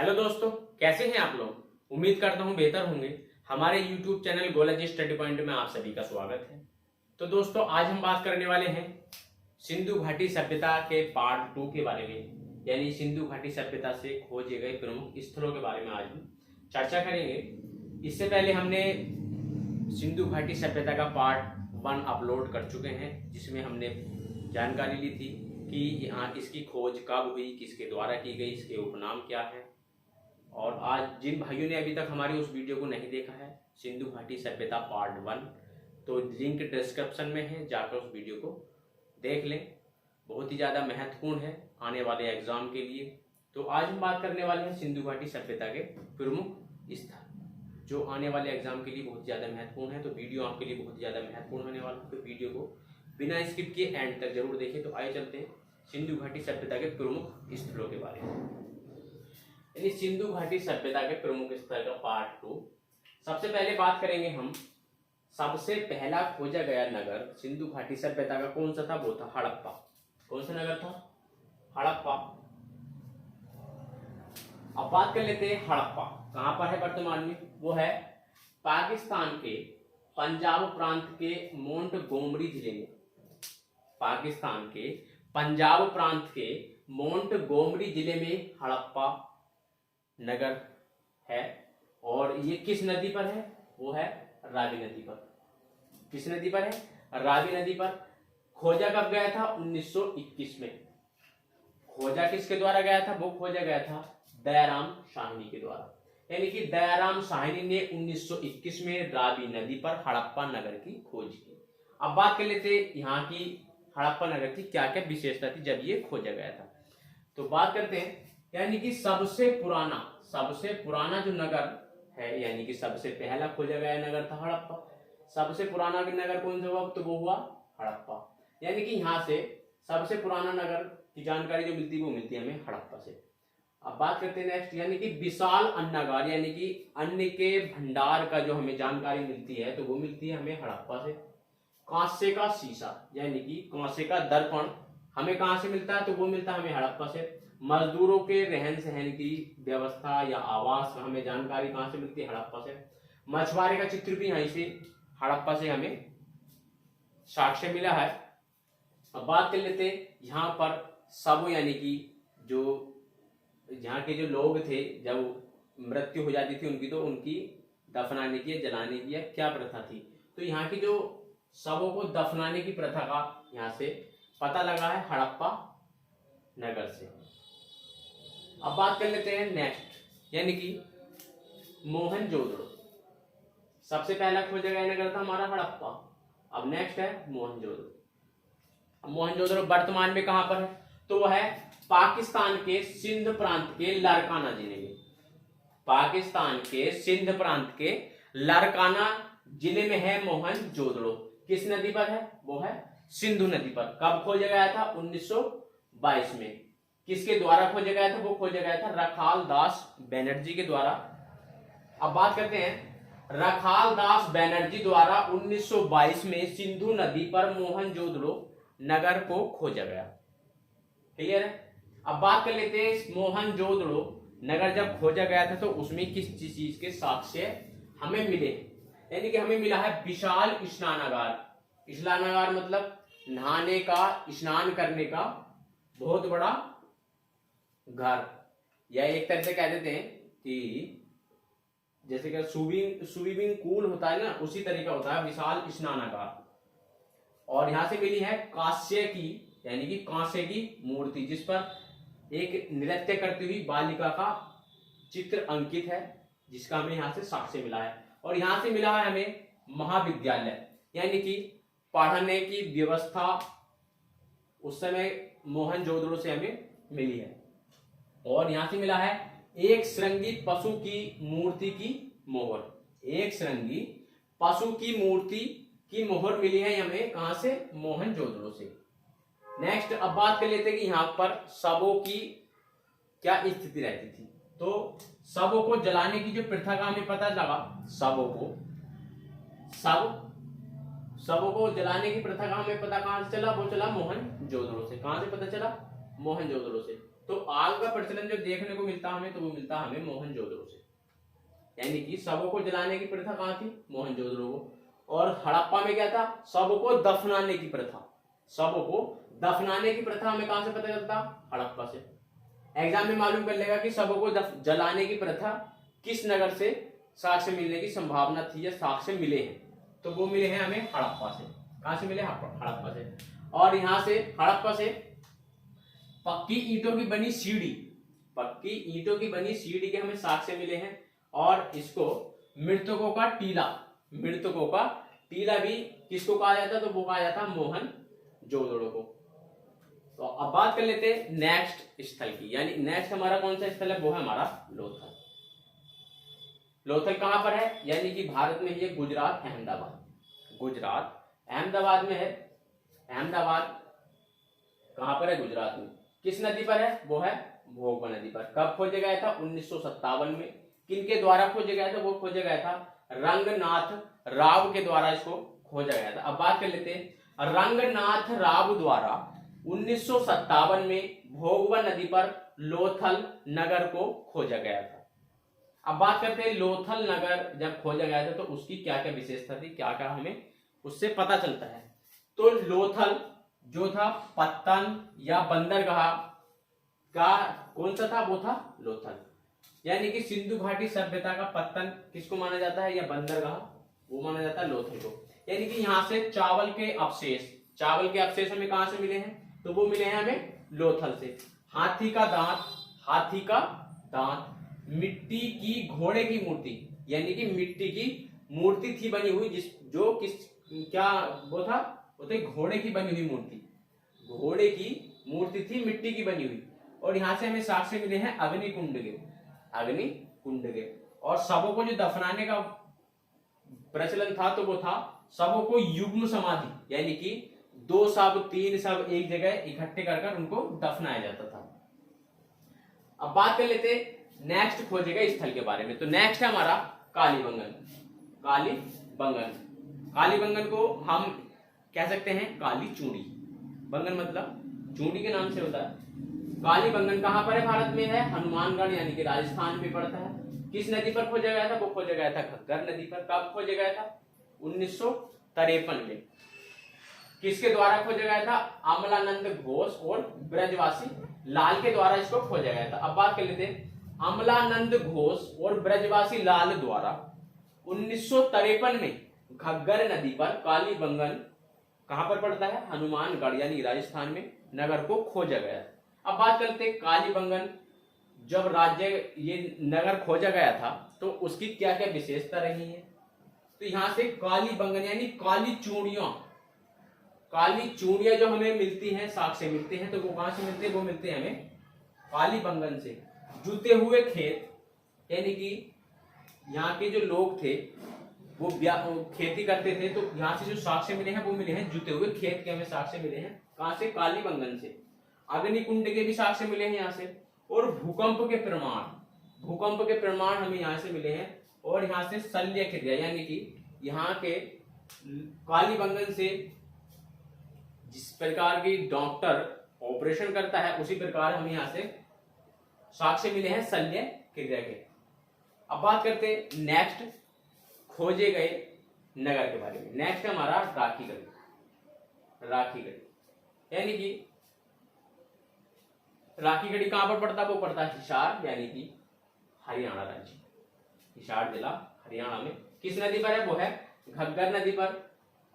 Hello दोस्तों, कैसे हैं आप लोग। उम्मीद करता हूं बेहतर होंगे। हमारे YouTube चैनल गोलॉजी स्टडी पॉइंट में आप सभी का स्वागत है। तो दोस्तों, आज हम बात करने वाले हैं सिंधु घाटी सभ्यता के पार्ट 2 के बारे में, यानी सिंधु घाटी सभ्यता से खोजे गए प्रमुख स्थलों के बारे में आज हम चर्चा करेंगे। इससे पहले हमने सिंधु घाटी सभ्यता का पार्ट 1 अपलोड कर चुके हैं, जिसमें हमने जानकारी ली थी कि यहाँ इसकी खोज कब हुई, किसके द्वारा की गई, इसके उपनाम क्या है। और आज जिन भाइयों ने अभी तक हमारी उस वीडियो को नहीं देखा है, सिंधु घाटी सभ्यता पार्ट 1, तो लिंक डिस्क्रिप्शन में है, जाकर उस वीडियो को देख लें। बहुत ही ज़्यादा महत्वपूर्ण है आने वाले एग्जाम के लिए। तो आज हम बात करने वाले हैं सिंधु घाटी सभ्यता के प्रमुख स्थल, जो आने वाले एग्जाम के लिए बहुत ज़्यादा महत्वपूर्ण है। तो वीडियो आपके लिए बहुत ज़्यादा महत्वपूर्ण होने वाला है, तो वीडियो को बिना स्किप किए एंड तक जरूर देखें। तो आइए चलते हैं सिंधु घाटी सभ्यता के प्रमुख स्थलों के बारे में, यानी सिंधु घाटी सभ्यता के प्रमुख स्थल का पार्ट 2। सबसे पहले बात करेंगे हम, सबसे पहला खोजा गया नगर सिंधु घाटी सभ्यता का कौन सा था, वो था हड़प्पा। कौन सा नगर था? हड़प्पा। अब बात कर लेते हैं हड़प्पा कहां पर है वर्तमान में। वो है पाकिस्तान के पंजाब प्रांत के मोंटगोमरी जिले में। पाकिस्तान के पंजाब प्रांत के मोंटगोमरी जिले में हड़प्पा नगर है। और ये किस नदी पर है? वो है रावी नदी पर। किस नदी पर है? रावी नदी पर। खोजा कब गया था? 1921 में। खोजा किसके द्वारा गया था? वो खोजा गया था दयाराम साहनी के द्वारा, यानी कि दयाराम साहनी ने 1921 में रावी नदी पर हड़प्पा नगर की खोज की। अब बात कर लेते यहाँ की हड़प्पा नगर की क्या क्या विशेषता थी जब ये खोजा गया था। तो बात करते हैं, यानी कि सबसे पुराना जो नगर है, यानी कि सबसे पहला खोजा गया नगर था हड़प्पा। सबसे पुराना नगर कौन सा हुआ? तो वो हुआ हड़प्पा। यानी कि यहाँ से सबसे पुराना नगर की जानकारी जो मिलती है वो मिलती है हमें हड़प्पा से। अब बात करते हैं नेक्स्ट, यानी कि विशाल अन्नागार, यानी कि अन्न के भंडार का जो हमें जानकारी मिलती है तो वो मिलती है हमें हड़प्पा से। कांसे का शीशा, यानी कि कांसे का दर्पण हमें कहां से मिलता है? तो वो मिलता है हमें हड़प्पा से। मजदूरों के रहन सहन की व्यवस्था या आवास हमें जानकारी कहां से मिलती है? हड़प्पा से। मछुआरे का चित्र भी यहीं से हड़प्पा से हमें साक्ष्य मिला है। अब बात कर लेते हैं यहाँ पर शवों, यानी कि जो यहाँ के जो लोग थे, जब मृत्यु हो जाती थी उनकी, तो उनकी दफनाने की, जलाने की क्या प्रथा थी। तो यहाँ की जो शवों को दफनाने की प्रथा का यहाँ से पता लगा है हड़प्पा नगर से। अब बात कर लेते हैं नेक्स्ट, यानी कि मोहनजोदड़ो। सबसे पहला खोजा गया नगर था हमारा हड़प्पा। अब नेक्स्ट है मोहनजोदड़ो। मोहनजोदड़ो वर्तमान में कहां पर है? तो वह है पाकिस्तान के सिंध प्रांत के लारकाना जिले में। पाकिस्तान के सिंध प्रांत के लारकाना जिले में है मोहनजोदड़ो। किस नदी पर है? वो है सिंधु नदी पर। कब खोजा गया था? 1922 में। किसके द्वारा खोजा गया था? वो खोजा गया था रखाल दास बनर्जी के द्वारा। अब बात करते हैं, रखाल दास बनर्जी द्वारा 1922 में सिंधु नदी पर मोहनजोदड़ो नगर को खोजा गया। क्लियर है? अब बात कर लेते हैं, मोहनजोदड़ो नगर जब खोजा गया था तो उसमें किस चीज के साक्ष्य हमें मिले? यानी कि हमें मिला है विशाल स्नानागार। स्नानागार मतलब नहाने का, स्नान करने का बहुत बड़ा घर, या एक तरह से कह देते हैं कि जैसे कि स्विमिंग पूल होता है ना, उसी तरीका होता है विशाल स्नानागार। और यहां से मिली है कांस्य की, यानी कि कांसे की मूर्ति, जिस पर एक नृत्य करती हुई बालिका का चित्र अंकित है, जिसका हमें यहाँ से साक्ष्य मिला है। और यहाँ से मिला है हमें महाविद्यालय, यानी कि पढ़ने की व्यवस्था उस समय मोहनजोदड़ो से हमें मिली है। और यहाँ से मिला है एक श्रृंगी पशु की मूर्ति की मोहर। एक श्रृंगी पशु की मूर्ति की मोहर मिली है हमें कहां से? मोहनजोदड़ो से। नेक्स्ट अब बात कर लेते हैं कि यहाँ पर शवों की क्या स्थिति रहती थी। तो शवों को जलाने की जो प्रथा का हमें पता लगा, शवों को जलाने की प्रथा का हमें पता कहां से चला? वो चला मोहनजोदड़ो से। कहां से पता चला? मोहनजोदड़ो से। तो आग का प्रचलन जो देखने को मिलता हमें, तो वो मिलता हमें मोहनजोदड़ो से। यानी कि शवों को जलाने की प्रथा कहाँ थी? मोहनजोदड़ो को। और हड़प्पा में क्या था? शवों को दफनाने की प्रथा। शवों को दफनाने की प्रथा हमें कहां से पता चलता? हड़प्पा से। एग्जाम में मालूम कर लेगा कि शवों को जलाने की प्रथा किस नगर से साक्ष्य मिलने की संभावना थी या साक्ष्य मिले हैं, तो वो मिले हैं हमें हड़प्पा से। कहां से मिले? हड़प्पा से। और यहां से हड़प्पा से पक्की ईंटों की बनी सीढ़ी, पक्की ईंटों की बनी सीढ़ी के हमें साक्ष्य मिले हैं। और इसको मृतकों का टीला, मृतकों का टीला भी किसको कहा जाता? तो वो कहा जाता मोहनजोदड़ो को। तो अब बात कर लेते हैं नेक्स्ट स्थल की, यानी नेक्स्ट हमारा कौन सा स्थल है? वो है हमारा लोथल। लोथल कहां पर है? यानी कि भारत में ही है, गुजरात अहमदाबाद। गुजरात अहमदाबाद में है। अहमदाबाद कहां पर है? गुजरात में। किस नदी पर है? वो है भोगवा नदी पर। कब खोजा गया था? 1957 में। किनके द्वारा खोजा गया था? वो खोजा गया था रंगनाथ राव के द्वारा इसको खोजा गया था। अब बात कर लेते हैं रंगनाथ राव द्वारा 1957 में भोगवा नदी पर लोथल नगर को खोजा गया था। अब बात करते हैं लोथल नगर जब खोजा गया था तो उसकी क्या क्या विशेषता थी, क्या क्या हमें उससे पता चलता है। तो लोथल जो था पत्तन या बंदरगाह का कौन सा था? वो था लोथल। यानी कि सिंधु घाटी सभ्यता का पत्तन किसको माना जाता है या बंदरगाह? वो माना जाता है लोथल को। यानी कि यहाँ से चावल के अवशेष, चावल के अवशेष हमें कहां से मिले हैं? तो वो मिले हैं हमें लोथल से। हाथी का दांत, हाथी का दांत, मिट्टी की घोड़े की मूर्ति, यानी कि मिट्टी की मूर्ति थी बनी हुई, जो किस क्या वो था? वो थी घोड़े की बनी हुई मूर्ति, घोड़े की मूर्ति थी मिट्टी की बनी हुई। और यहां से हमें साक्ष्य मिले हैं अग्निकुंड के, अग्निकुंड के। और शवों को जो दफनाने का प्रचलन था तो वो था शवों को युग्म समाधि, यानी कि 2 शव 3 शव एक जगह इकट्ठे कर उनको दफनाया जाता था। अब बात कर लेते नेक्स्ट खोजे गए स्थल के बारे में। तो नेक्स्ट है हमारा कालीबंगन। कालीबंगन, कालीबंगन को हम कह सकते हैं काली चूड़ी। बंगन मतलब चूड़ी के नाम से होता है। कालीबंगन कहां पर है? भारत में है, हनुमानगढ़ यानी कि राजस्थान में पड़ता है। किस नदी पर खोजा गया था? वो खोजा गया था घग्गर नदी पर। कब खोजा गया था? 1953 में। किसके द्वारा खोजा गया था? अमलानंद घोष और ब्रजवासी लाल के द्वारा इसको खोजा गया था। अब बात कर लेते हैं अमलानंद घोष और ब्रजवासी लाल द्वारा 1953 में घग्गर नदी पर कालीबंगन कहां पर पड़ता है? हनुमानगढ़ यानी राजस्थान में नगर को खोजा गया। अब बात करते हैं कालीबंगन जब राज्य ये नगर खोजा गया था तो उसकी क्या क्या विशेषता रही है। तो यहां से कालीबंगन यानी काली चूड़ियां, काली चूड़ियां जो हमें मिलती हैं, साक्ष्य मिलते हैं, तो वो कहां से मिलते हैं? वो मिलते हैं हमें कालीबंगन से। जुते हुए खेत, यानी कि यहाँ के जो लोग थे वो खेती करते थे, तो यहाँ से जो साक्ष्य मिले हैं वो मिले हैं जुते हुए खेत के हमें साक्ष्य मिले हैं। कहां से? कालीबंगन से। अग्निकुंड के भी साक्ष्य मिले हैं यहाँ से। और भूकंप के प्रमाण, भूकंप के प्रमाण हमें यहाँ से मिले हैं। और यहाँ से शल्य क्रिया, यानी कि यहाँ के कालीबंगन से जिस प्रकार की डॉक्टर ऑपरेशन करता है उसी प्रकार हमें यहाँ से साक्ष्य मिले हैं शल्य क्रिया के। अब बात करते हैं नेक्स्ट खोजे गए नगर के बारे में। नेक्स्ट है हमारा राखीगढ़ी। राखीगढ़ी यानी कि राखीगढ़ी कहां पर पड़ता है? वो पड़ता है हिसार यानी कि हरियाणा राज्य, हिसार जिला हरियाणा में। किस नदी पर है? वो है घग्गर नदी पर।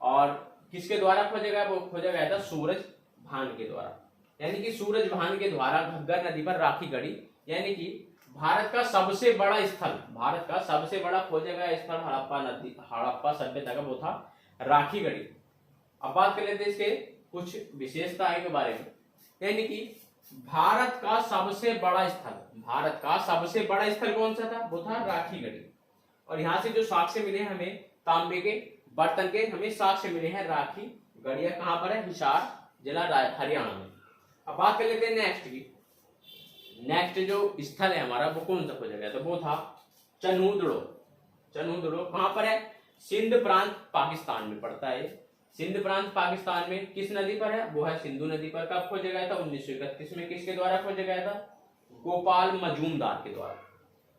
और किसके द्वारा खोजा गया? वो खोजा गया था सूरज भान के द्वारा, यानी कि सूरज भान के द्वारा घग्गर नदी पर राखीगढ़ी, यानी कि भारत का सबसे बड़ा स्थल, भारत का सबसे बड़ा खोजा गया स्थल हड़प्पा नदी, हड़प्पा सभ्यता का वो था राखीगढ़ी। अब बात कर लेते हैं इसके कुछ विशेषताएं के बारे में। यानी कि भारत का सबसे बड़ा स्थल, भारत का सबसे बड़ा स्थल कौन सा था? वो था राखीगढ़ी। और यहां से जो साक्ष्य मिले हैं हमें तांबे के बर्तन के हमें साक्ष्य मिले हैं राखीगढ़ी। कहां पर है? हिसार जिला हरियाणा में। अब बात कर लेते हैं नेक्स्ट की। नेक्स्ट जो स्थल है हमारा वो कौन सा खोजा गया? तो वो था चनूदड़ो। चनूदड़ो कहां पर है? सिंध प्रांत पाकिस्तान में पड़ता है। सिंध प्रांत पाकिस्तान में किस नदी पर है? वो है सिंधु नदी पर। कब खोजा गया था? 1931 में। किसके द्वारा खोजा गया था? गोपाल मजूमदार के द्वारा।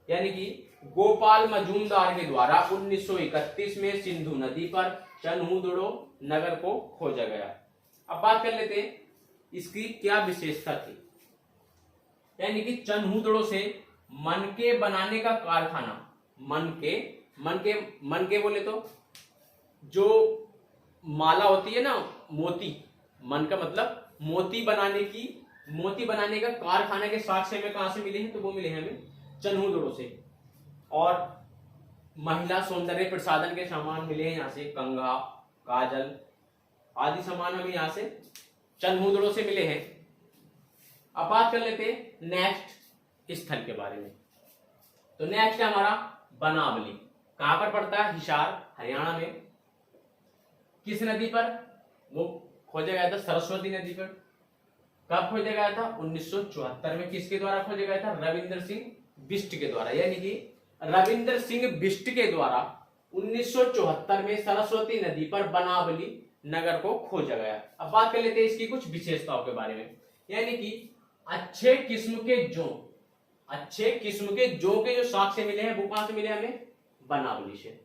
यानी कि गोपाल मजूमदार के द्वारा 1931 में सिंधु नदी पर चन्हुदड़ो नगर को खोजा गया। अब बात कर लेते हैं इसकी क्या विशेषता थी। यानी कि चन्हुदड़ो से मनके बनाने का कारखाना, मनके बोले तो जो माला होती है ना, मोती, मन का मतलब मोती बनाने का कारखाना के साक्ष्य में कहां से मिले हैं? तो वो मिले हैं हमें चन्हुदड़ो से। और महिला सौंदर्य प्रसाधन के सामान मिले हैं यहाँ से, कंघा, काजल आदि सामान हमें यहाँ से चन्हुदड़ो से मिले हैं। अब बात कर लेते हैं नेक्स्ट स्थल के बारे में। तो नेक्स्ट है हमारा बनावली। कहां पर पड़ता है? हिसार, हरियाणा में। किस नदी पर? वो खोजा गया था सरस्वती नदी पर। कब खोजा गया था? 1974 में। किसके द्वारा खोजा गया था? रविंद्र सिंह बिष्ट के द्वारा। यानी कि रविंद्र सिंह बिष्ट के द्वारा 1974 में सरस्वती नदी पर बनावली नगर को खोजा गया। अब बात कर लेते हैं इसकी कुछ विशेषताओं के बारे में। यानी कि अच्छे किस्म के जौ के जो साक्ष्य मिले हैं वो कहां से मिले हमें? बनावली से।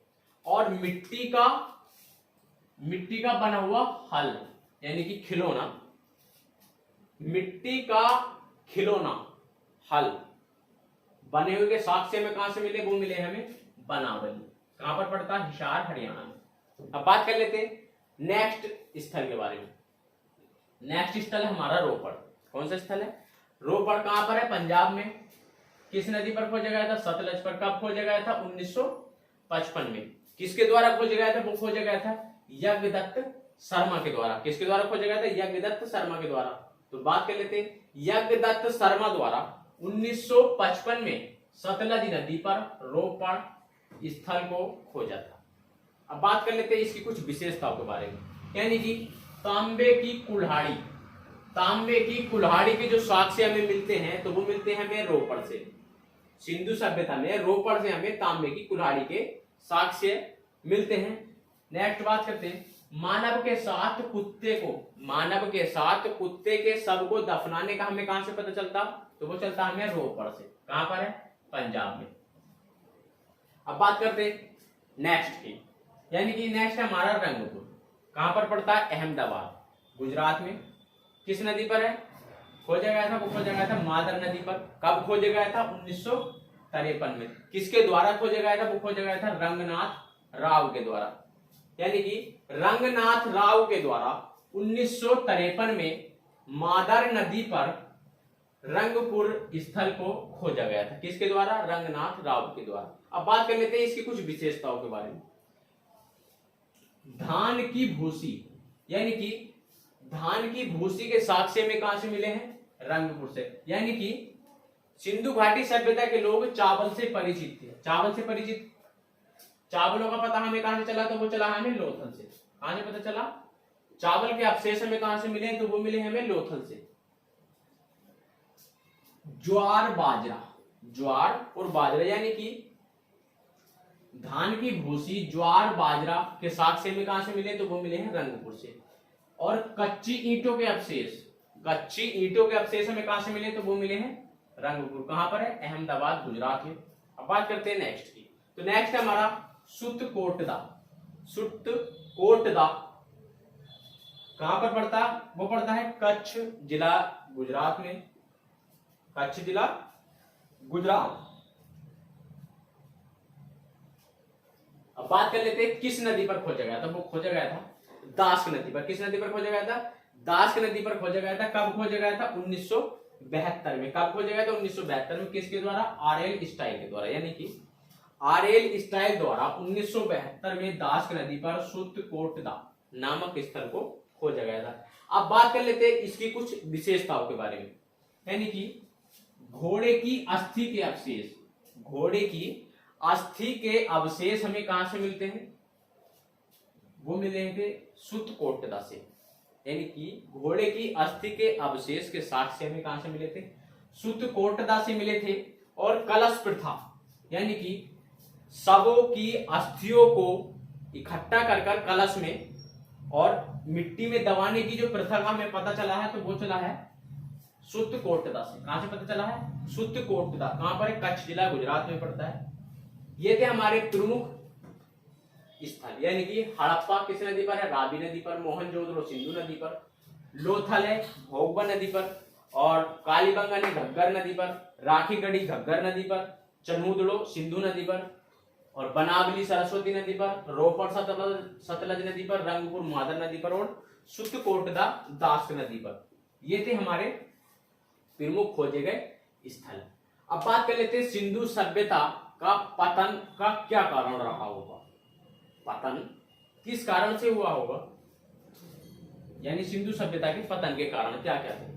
और मिट्टी का बना हुआ हल यानी कि खिलौना, मिट्टी का खिलौना हल बने हुए के साक्ष्य में कहां से मिले? वो मिले हमें बनावली। कहां पर पड़ता है? हिसार, हरियाणा में। अब बात कर लेते हैं नेक्स्ट स्थल के बारे में। नेक्स्ट स्थल है हमारा रोपड़। कौन सा स्थल है? रोपड़ कहां पर है? पंजाब में। किस नदी पर खोजा गया था? सतलज पर। कब खोजा गया था? 1955 में। किसके द्वारा खोजा गया था? वो खोजा गया था यज्ञदत्त शर्मा के द्वारा। किसके द्वारा खोजा गया था? यज्ञदत्त शर्मा के द्वारा। तो बात कर लेते हैं यज्ञदत्त शर्मा द्वारा 1955 में सतलज नदी पर रोपड़ स्थल को खोजा था। अब बात कर लेते हैं इसकी कुछ विशेषताओं के बारे में। यानी कि तांबे की कुल्हाड़ी के जो साक्ष्य हमें मिलते हैं तो वो मिलते हैं हमें रोपड़ से। सिंधु सभ्यता में रोपड़ से हमें तांबे की कुल्हाड़ी के साक्ष्य मिलते हैं। नेक्स्ट बात करते हैं मानव के साथ कुत्ते के शव को दफनाने का हमें कहां से पता चलता? तो वो चलता हमें रोपड़ से। कहां पर है? पंजाब में। अब बात करते हैं नेक्स्ट की। यानी कि नेक्स्ट है हमारा रंगपुर। कहां पर पड़ता है? अहमदाबाद, गुजरात में। किस नदी पर है? खोजा गया था? वो खोजा गया था मादर नदी पर। कब खोजा गया था? 1953 में। किसके द्वारा खोजा गया था? वो खोजा गया था रंगनाथ राव के द्वारा। यानी कि रंगनाथ राव के द्वारा 1953 में मादर नदी पर रंगपुर स्थल को खोजा गया था। किसके द्वारा? रंगनाथ राव के द्वारा। अब बात कर लेते हैं इसकी कुछ विशेषताओं के बारे में। धान की भूसी, यानी कि धान की भूसी के साक्ष्य में कहां से मिले हैं? रंगपुर से। यानी कि सिंधु घाटी सभ्यता के लोग चावल से परिचित थे। चावलों का पता हमें कहां से चला? तो वो चला हमें लोथल से। कहां से पता चला? चावल के अवशेष हमें कहां से मिले? तो वो मिले हमें लोथल से। ज्वार और बाजरा यानी कि धान की भूसी, ज्वार, बाजरा के साक्ष्य में कहां से मिले? तो वो मिले हैं रंगपुर से। और कच्ची ईंटों के अवशेष हमें कहां से मिले? तो वो मिले हैं रंगपुर। कहां पर है? अहमदाबाद, गुजरात में। अब बात करते हैं नेक्स्ट की। तो नेक्स्ट है हमारा सुत्तकोटदा। कहां पर पड़ता? वो पड़ता है कच्छ जिला, गुजरात में। कच्छ जिला, गुजरात। अब बात कर लेते हैं किस नदी पर खोजा गया था? वो खोजा गया था दास्क नदी पर। किस नदी पर खोजा गया था? दास्क नदी पर खोजा गया था। कब खोजा गया था? 1972 में। कब खोजा गया था? 1972 में। किसके द्वारा? आरएल स्टाइल के द्वारा। यानी कि आरएल स्टाइल द्वारा 1972 में दास्क नदी पर सुत्तकोटदा नामक स्थल को खोजा गया था। अब बात कर लेते हैं इसकी कुछ विशेषताओं के बारे में। यानी कि घोड़े की अस्थि के अवशेष हमें कहां से मिलते हैं? वो मिलेंगे सुत्तकोटदा से। यानी कि घोड़े की अस्थि के अवशेष के साक्ष्य हमें कहां से मिले थे? सुत्तकोटदा से मिले थे। और कलश प्रथा यानी कि शवों की अस्थियों को इकट्ठा कर कलश में और मिट्टी में दबाने की जो प्रथा का हमें पता चला है तो वो चला है सुत्तकोटदा से। कहां से पता चला है? सुत्तकोटदा। कहां पर है? कच्छ जिला, गुजरात में पड़ता है। ये थे हमारे प्रमुख स्थल, यानी कि हड़प्पा किस नदी पर है? रावी नदी पर। मोहनजोदड़ो सिंधु नदी पर। लोथल है भोगबा नदी पर। और कालीबंगन है घग्गर नदी पर। राखीगढ़ी घग्गर नदी पर। चन्हूदड़ो सिंधु नदी पर। और बनावली सरस्वती नदी पर। रोपड़ सतलज नदी पर। रंगपुर मादर नदी पर। और सुत्तकोटदा दास नदी पर। ये थे हमारे प्रमुख खोजे गए स्थल। अब बात कर लेते हैं सिंधु सभ्यता का पतन का क्या कारण रहा होगा। पतन किस कारण से हुआ होगा, यानी सिंधु सभ्यता के पतन के कारण क्या क्या थे?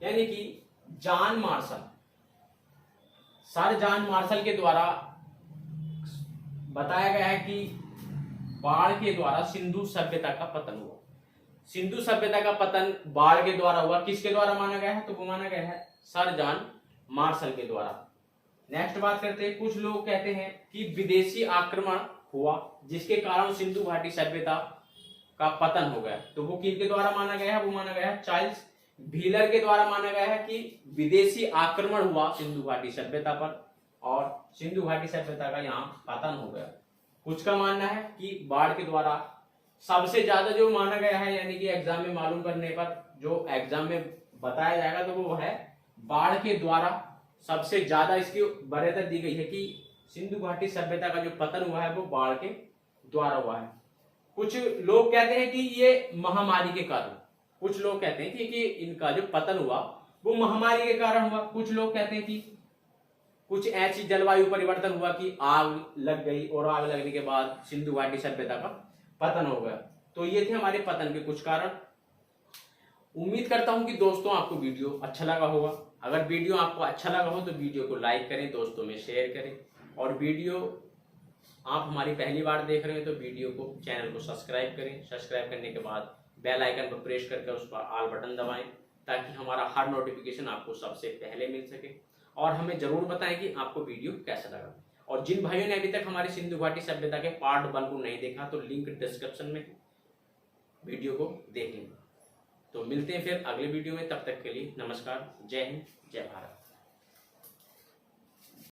यानी कि John Marshall, sir John Marshall के द्वारा बताया गया है कि बाढ़ के द्वारा सिंधु सभ्यता का पतन हुआ। सिंधु सभ्यता का पतन बाढ़ के द्वारा हुआ। किसके द्वारा माना गया है? तो वो माना गया है सर जॉन मार्शल के द्वारा। नेक्स्ट बात करते हैं, कुछ लोग कहते हैं कि विदेशी आक्रमण हुआ जिसके कारण सिंधु घाटी सभ्यता का पतन हो गया। तो वो किनके द्वारा माना गया है? वो माना गया है चार्ल्स व्हीलर के द्वारा माना गया है कि विदेशी आक्रमण हुआ सिंधु घाटी सभ्यता पर और सिंधु घाटी सभ्यता का यहाँ पतन हो गया। कुछ का मानना है कि बाढ़ के द्वारा। सबसे ज्यादा जो माना गया है, यानी कि एग्जाम में मालूम करने पर जो एग्जाम में बताया जाएगा तो वो है बाढ़ के द्वारा। सबसे ज्यादा इसकी वरीयता दी गई है कि सिंधु घाटी सभ्यता का जो पतन हुआ है वो बाढ़ के द्वारा हुआ है। कुछ लोग कहते हैं कि ये महामारी के कारण, कुछ लोग कहते हैं कि इनका जो पतन हुआ वो महामारी के कारण हुआ। कुछ लोग कहते हैं कि कुछ ऐसी जलवायु परिवर्तन हुआ कि आग लग गई और आग लगने के बाद सिंधु घाटी सभ्यता का पतन हो गया। तो ये थे हमारे पतन के कुछ कारण। उम्मीद करता हूं कि दोस्तों आपको वीडियो अच्छा लगा होगा। अगर वीडियो आपको अच्छा लगा हो तो वीडियो को लाइक करें, दोस्तों में शेयर करें। और वीडियो आप हमारी पहली बार देख रहे हैं तो वीडियो को, चैनल को सब्सक्राइब करें। सब्सक्राइब करने के बाद बेल आइकन पर प्रेस करके उस पर ऑल बटन दबाएं ताकि हमारा हर नोटिफिकेशन आपको सबसे पहले मिल सके। और हमें जरूर बताएं कि आपको वीडियो कैसा लगा। और जिन भाइयों ने अभी तक हमारी सिंधु घाटी सभ्यता के पार्ट 1 को नहीं देखा तो लिंक डिस्क्रिप्शन में, वीडियो को देख लें। तो मिलते हैं फिर अगले वीडियो में, तब तक के लिए नमस्कार, जय हिंद, जय भारत।